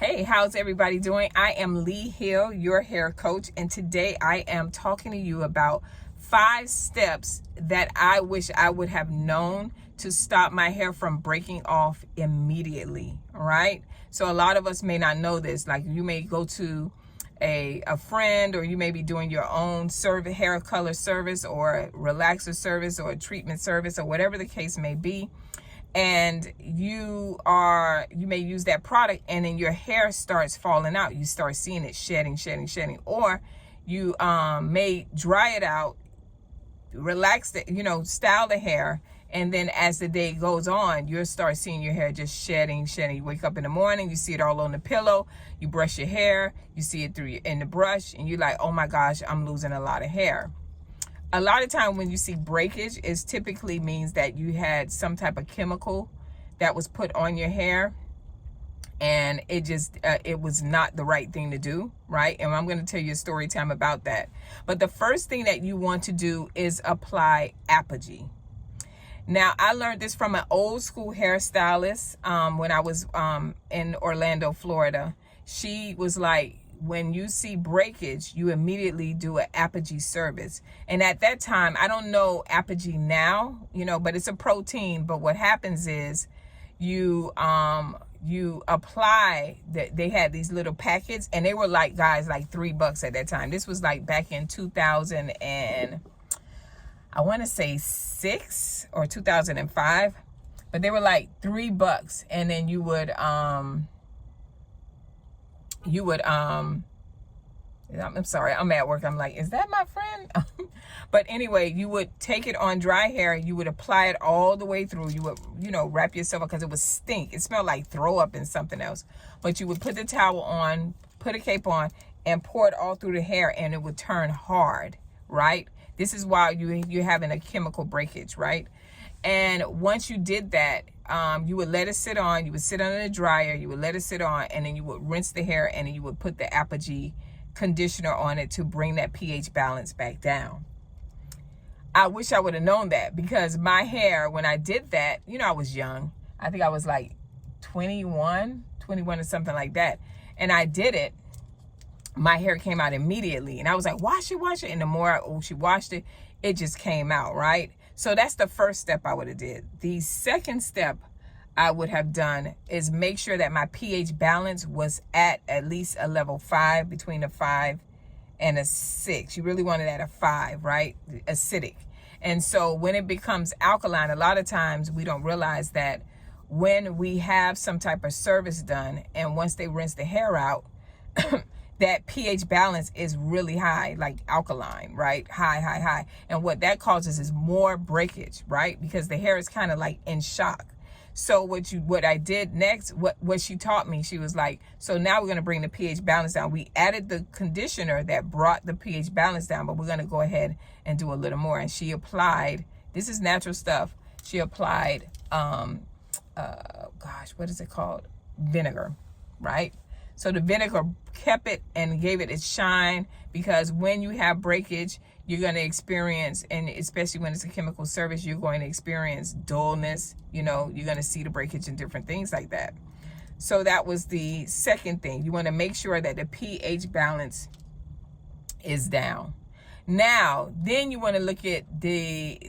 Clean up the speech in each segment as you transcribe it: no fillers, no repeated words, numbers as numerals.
Hey, how's everybody doing? I am Lee Hill, your hair coach, and today I am talking to you about 5 steps that I wish I would have known to stop my hair from breaking off immediately, all right? So a lot of us may not know this. Like, you may go to a friend, or you may be doing your own hair color service or a relaxer service or a treatment service or whatever the case may be, and you may use that product and then your hair starts falling out. You start seeing it shedding, or you may dry it out, relax it, style the hair, and then as the day goes on, you'll start seeing your hair just shedding. You wake up in the morning, you see it all on the pillow, you brush your hair, you see it in the brush, and you're like, oh my gosh, I'm losing a lot of hair. A lot of time when you see breakage, it typically means that you had some type of chemical that was put on your hair, and it was not the right thing to do, right? And I'm going to tell you a story time about that. But the first thing that you want to do is apply Apogee. Now, I learned this from an old school hairstylist when I was in Orlando, Florida. She was like, when you see breakage, you immediately do an Apogee service. And at that time, I don't know Apogee now, but it's a protein. But what happens is you apply that. They had these little packets, and they were like $3 at that time. This was like back in 2000 and I want to say 6 or 2005, but they were like $3. And then you would I'm sorry, I'm at work. I'm like, is that my friend? But anyway, you would take it on dry hair. You would apply it all the way through. You would, wrap yourself up, because it would stink. It smelled like throw up and something else. But you would put the towel on, put a cape on, and pour it all through the hair, and it would turn hard, right? This is why you're having a chemical breakage, right? And once you did that, you would let it sit on. You would sit under the dryer. You would let it sit on, and then you would rinse the hair, and then you would put the Apogee conditioner on it to bring that pH balance back down. I wish I would have known that, because my hair, when I did that, I was young. I think I was like 21 or something like that. And I did it. My hair came out immediately, and I was like, wash it. And the more she washed it, it just came out, right? So that's the first step I would have did. The second step I would have done is make sure that my pH balance was at least a level 5, between a 5 and a 6. You really want it at a 5, right? Acidic. And so when it becomes alkaline, a lot of times we don't realize that when we have some type of service done, and once they rinse the hair out, that pH balance is really high, like alkaline, right? High. And what that causes is more breakage, right? Because the hair is kind of like in shock. So what I did next, what she taught me, she was like, so now we're going to bring the pH balance down. We added the conditioner that brought the pH balance down, but we're going to go ahead and do a little more. And she applied, this is natural stuff. She applied, what is it called? Vinegar, right? So the vinegar kept it and gave it its shine, because when you have breakage, you're going to experience, and especially when it's a chemical service, you're going to experience dullness. You're going to see the breakage and different things like that. So that was the second thing. You want to make sure that the pH balance is down. Now, then you want to look at the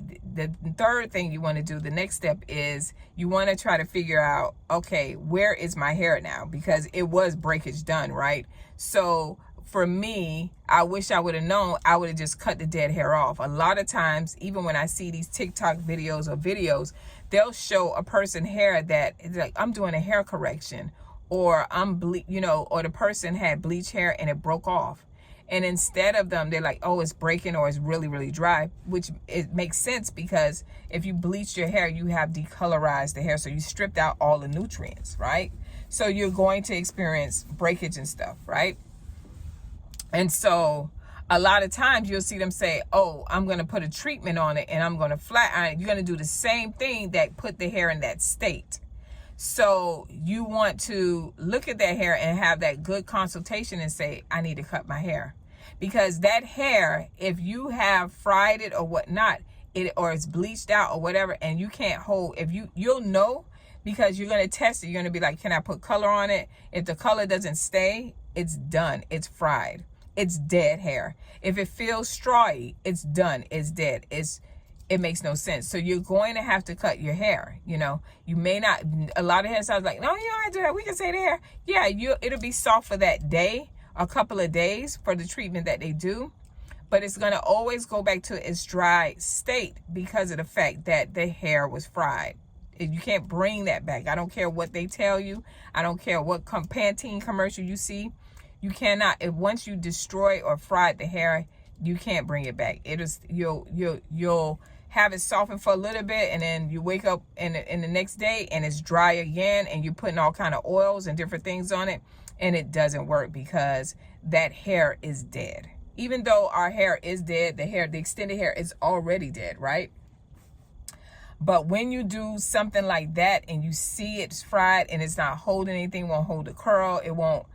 third thing you want to do. The next step is you want to try to figure out, okay, where is my hair now? Because it was breakage done, right? So for me, I wish I would have known. I would have just cut the dead hair off. A lot of times, even when I see these TikTok videos, they'll show a person hair that is like, I'm doing a hair correction, or or the person had bleach hair and it broke off. And instead of them, they're like, oh, it's breaking, or it's really, really dry, which it makes sense, because if you bleached your hair, you have decolorized the hair. So you stripped out all the nutrients, right? So you're going to experience breakage and stuff, right? And so a lot of times you'll see them say, oh, I'm going to put a treatment on it and I'm going to flat iron it. You're going to do the same thing that put the hair in that state. So you want to look at that hair and have that good consultation and say, I need to cut my hair. Because that hair, if you have fried it or whatnot, or it's bleached out or whatever, and you can't hold, you'll know because you're going to test it. You're going to be like, can I put color on it? If the color doesn't stay, it's done. It's fried. It's dead hair. If it feels strawy, it's done. It's dead. It makes no sense. So you're going to have to cut your hair. You know, you may not, a lot of hairstyles like, no, you don't have to do that. We can say the hair. Yeah, it'll be soft for that day, a couple of days for the treatment that they do. But it's going to always go back to its dry state because of the fact that the hair was fried. You can't bring that back. I don't care what they tell you. I don't care what Pantene commercial you see. You cannot, once you destroy or fried the hair, you can't bring it back. It is, you'll have it soften for a little bit, and then you wake up in the next day and it's dry again, and you're putting all kind of oils and different things on it, and it doesn't work because that hair is dead. Even though our hair is dead, the extended hair is already dead, right? But when you do something like that and you see it's fried and it's not holding anything, won't hold the curl, it won't,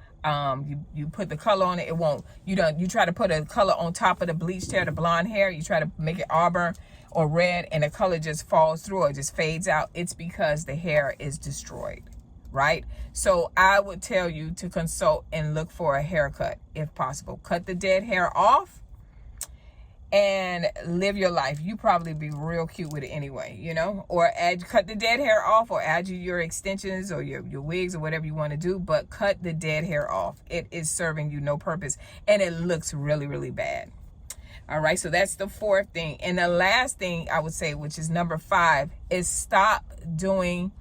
you put the color on it, it won't, you try to put a color on top of the bleached hair, the blonde hair, you try to make it auburn or red, and the color just falls through or just fades out. It's because the hair is destroyed, right? So I would tell you to consult and look for a haircut if possible. Cut the dead hair off and live your life. You probably be real cute with it anyway, you know, or cut the dead hair off, or add your extensions or your wigs or whatever you want to do, but cut the dead hair off. It is serving you no purpose, and it looks really, really bad. All right, so that's the fourth thing. And the last thing I would say, which is number 5, is stop doing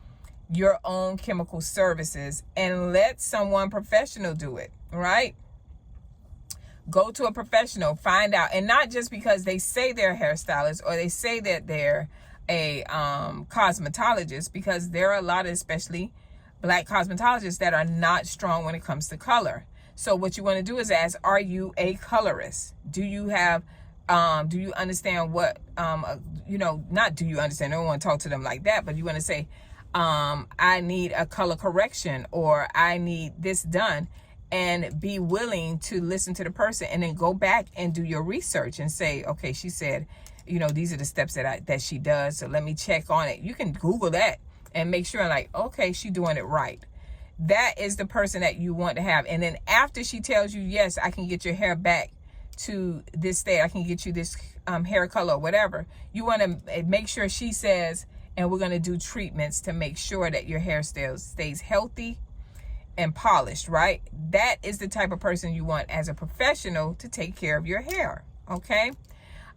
your own chemical services and let someone professional do it, right? Go to a professional, find out, and not just because they say they're a hairstylist or they say that they're a cosmetologist, because there are a lot of, especially Black cosmetologists, that are not strong when it comes to color. So what you want to do is ask, are you a colorist? Do you have, do you understand what, not do you understand, I don't want to talk to them like that, but you want to say, I need a color correction, or I need this done, and be willing to listen to the person, and then go back and do your research and say, okay, she said, these are the steps that she does, so let me check on it. You can Google that and make sure, like, okay, she's doing it right. That is the person that you want to have. And then after she tells you, yes, I can get your hair back to this state, I can get you this hair color or whatever, you want to make sure she says, and we're going to do treatments to make sure that your hair stays healthy and polished, right? That is the type of person you want as a professional to take care of your hair, okay?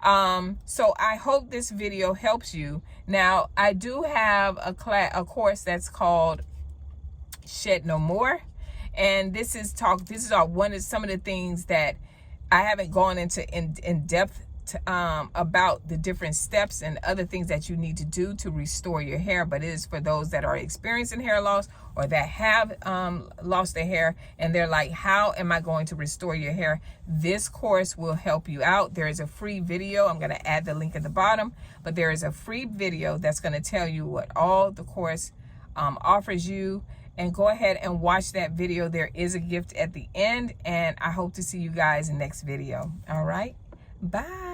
So I hope this video helps you. Now, I do have a course that's called Shed No More, and this is some of the things that I haven't gone into in depth about the different steps and other things that you need to do to restore your hair, but it is for those that are experiencing hair loss or that have lost their hair and they're like, how am I going to restore your hair? This course will help you out. There is a free video. I'm going to add the link at the bottom, but there is a free video that's going to tell you what all the course offers you, and go ahead and watch that video. There is a gift at the end, and I hope to see you guys in the next video. All right, bye.